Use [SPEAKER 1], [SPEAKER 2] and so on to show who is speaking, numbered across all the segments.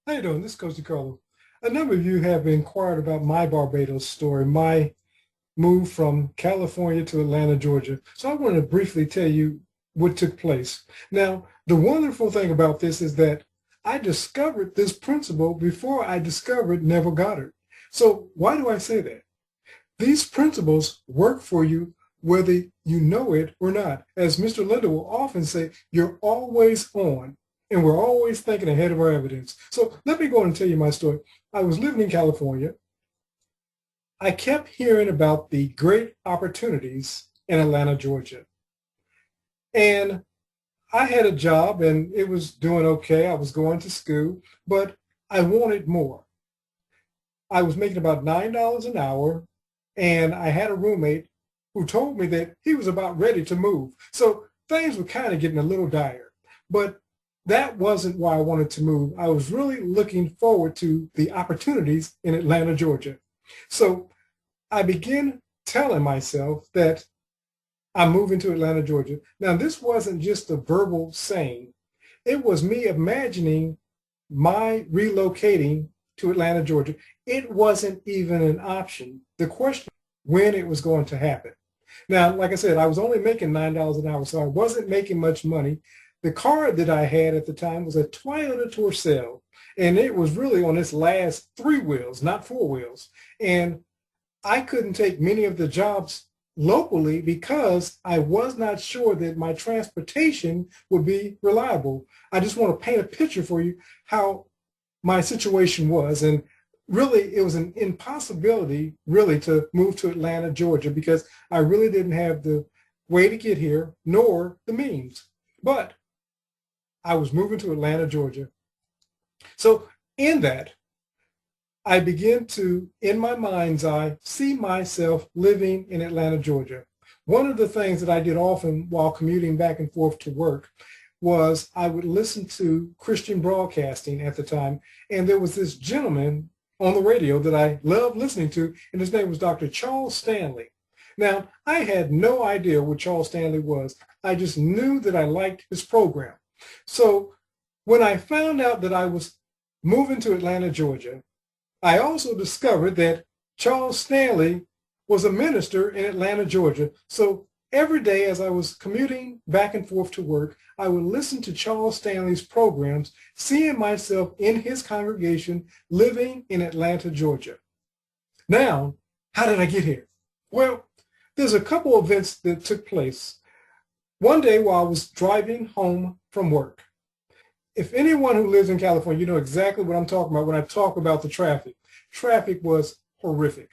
[SPEAKER 1] How you doing? This is Coach DeCarlo. A number of you have inquired about my Barbados story, my move from California to Atlanta, Georgia. So I want to briefly tell you what took place. Now, the wonderful thing about this is that I discovered this principle before I discovered Neville Goddard. So why do I say that? These principles work for you whether you know it or not. As Mr. Lindell will often say, you're always on, and we're always thinking ahead of our evidence. So let me go and tell you my story. I was living in California. I kept hearing about the great opportunities in Atlanta, Georgia. And I had a job and it was doing okay. I was going to school, but I wanted more. I was making about $9 an hour, and I had a roommate who told me that he was about ready to move. So things were kind of getting a little dire, but that wasn't why I wanted to move. I was really looking forward to the opportunities in Atlanta, Georgia. So I began telling myself that I'm moving to Atlanta, Georgia. Now, this wasn't just a verbal saying. It was me imagining my relocating to Atlanta, Georgia. It wasn't even an option. The question when it was going to happen. Now, like I said, I was only making $9 an hour, so I wasn't making much money. The car that I had at the time was a Toyota Tercel, and it was really on its last 3 wheels, not 4 wheels. And I couldn't take many of the jobs locally because I was not sure that my transportation would be reliable. I just want to paint a picture for you how my situation was. And really, it was an impossibility really to move to Atlanta, Georgia, because I really didn't have the way to get here nor the means. But I was moving to Atlanta, Georgia. So in that, I began to, in my mind's eye, see myself living in Atlanta, Georgia. One of the things that I did often while commuting back and forth to work was I would listen to Christian broadcasting at the time, and there was this gentleman on the radio that I loved listening to, and his name was Dr. Charles Stanley. Now, I had no idea what Charles Stanley was. I just knew that I liked his program. So when I found out that I was moving to Atlanta, Georgia, I also discovered that Charles Stanley was a minister in Atlanta, Georgia. So every day as I was commuting back and forth to work, I would listen to Charles Stanley's programs, seeing myself in his congregation living in Atlanta, Georgia. Now, how did I get here? Well, there's a couple of events that took place. One day while I was driving home from work, if anyone who lives in California, you know exactly what I'm talking about when I talk about the traffic. Traffic was horrific.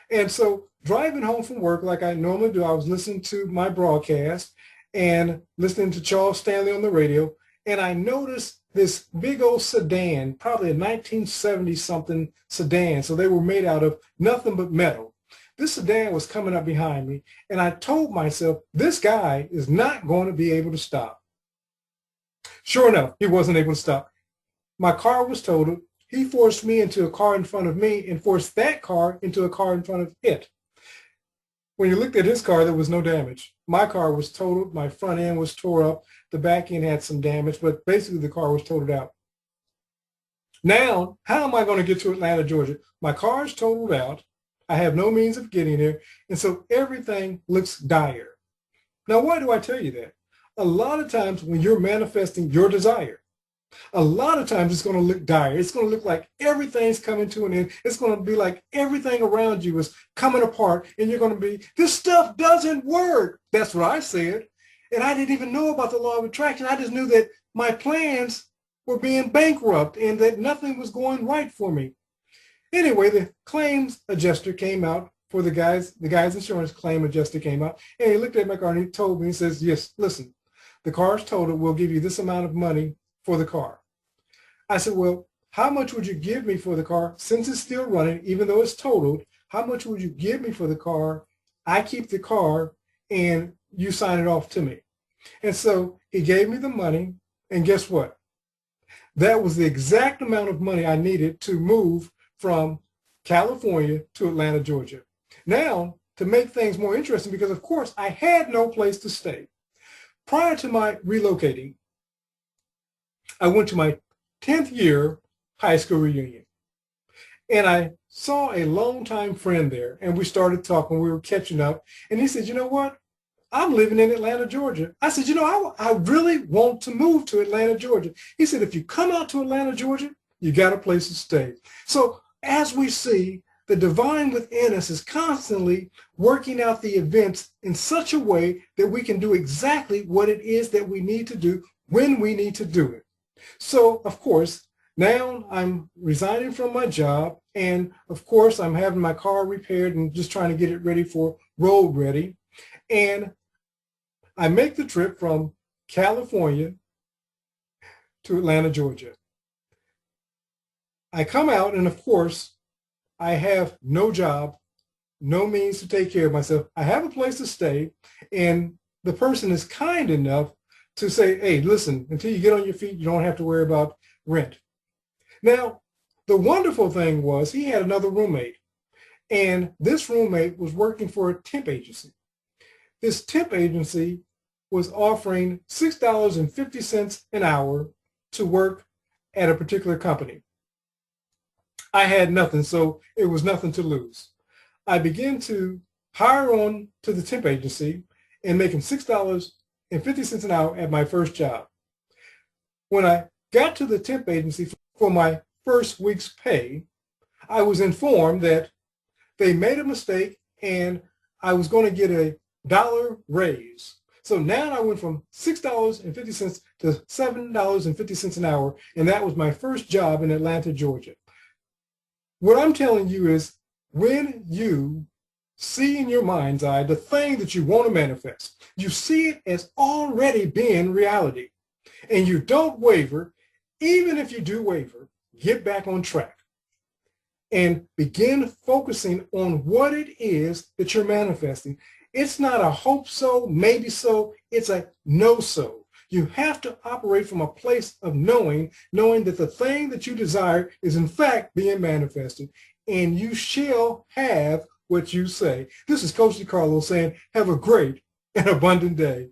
[SPEAKER 1] And so driving home from work like I normally do, I was listening to my broadcast and listening to Charles Stanley on the radio, and I noticed this big old sedan, probably a 1970-something sedan. So they were made out of nothing but metal. This sedan was coming up behind me, and I told myself, this guy is not going to be able to stop. Sure enough, he wasn't able to stop. My car was totaled. He forced me into a car in front of me and forced that car into a car in front of it. When you looked at his car, there was no damage. My car was totaled. My front end was tore up. The back end had some damage, but basically the car was totaled out. Now, how am I going to get to Atlanta, Georgia? My car is totaled out. I have no means of getting there. And so everything looks dire. Now, why do I tell you that? A lot of times when you're manifesting your desire, a lot of times it's going to look dire. It's going to look like everything's coming to an end. It's going to be like everything around you is coming apart, and you're going to be, this stuff doesn't work. That's what I said. And I didn't even know about the law of attraction. I just knew that my plans were being bankrupt and that nothing was going right for me. Anyway, the claims adjuster came out for the guy's insurance claim adjuster came out, and he looked at my car and he told me, he says, yes, listen, the car's totaled. We'll give you this amount of money for the car. I said, well, how much would you give me for the car since it's still running, even though it's totaled? How much would you give me for the car? I keep the car and you sign it off to me. And so he gave me the money, and guess what? That was the exact amount of money I needed to move from California to Atlanta, Georgia. Now, to make things more interesting, because of course I had no place to stay. Prior to my relocating, I went to my 10th year high school reunion. And I saw a longtime friend there, and we started talking. We were catching up. And he said, you know what? I'm living in Atlanta, Georgia. I said, you know, I really want to move to Atlanta, Georgia. He said, if you come out to Atlanta, Georgia, you got a place to stay. So as we see, the divine within us is constantly working out the events in such a way that we can do exactly what it is that we need to do when we need to do it. So, of course, now I'm resigning from my job, and of course, I'm having my car repaired and just trying to get it ready for road ready. And I make the trip from California to Atlanta, Georgia. I come out, and of course, I have no job, no means to take care of myself. I have a place to stay, and the person is kind enough to say, hey, listen, until you get on your feet, you don't have to worry about rent. Now, the wonderful thing was he had another roommate, and this roommate was working for a temp agency. This temp agency was offering $6.50 an hour to work at a particular company. I had nothing, so it was nothing to lose. I began to hire on to the temp agency and making $6.50 an hour at my first job. When I got to the temp agency for my first week's pay, I was informed that they made a mistake and I was going to get a $1 raise. So now I went from $6.50 to $7.50 an hour, and that was my first job in Atlanta, Georgia. What I'm telling you is, when you see in your mind's eye the thing that you want to manifest, you see it as already being reality, and you don't waver. Even if you do waver, get back on track and begin focusing on what it is that you're manifesting. It's not a hope so, maybe so, it's a no so. You have to operate from a place of knowing that the thing that you desire is in fact being manifested, and you shall have what you say. This is Coach DeCarlo saying, have a great and abundant day.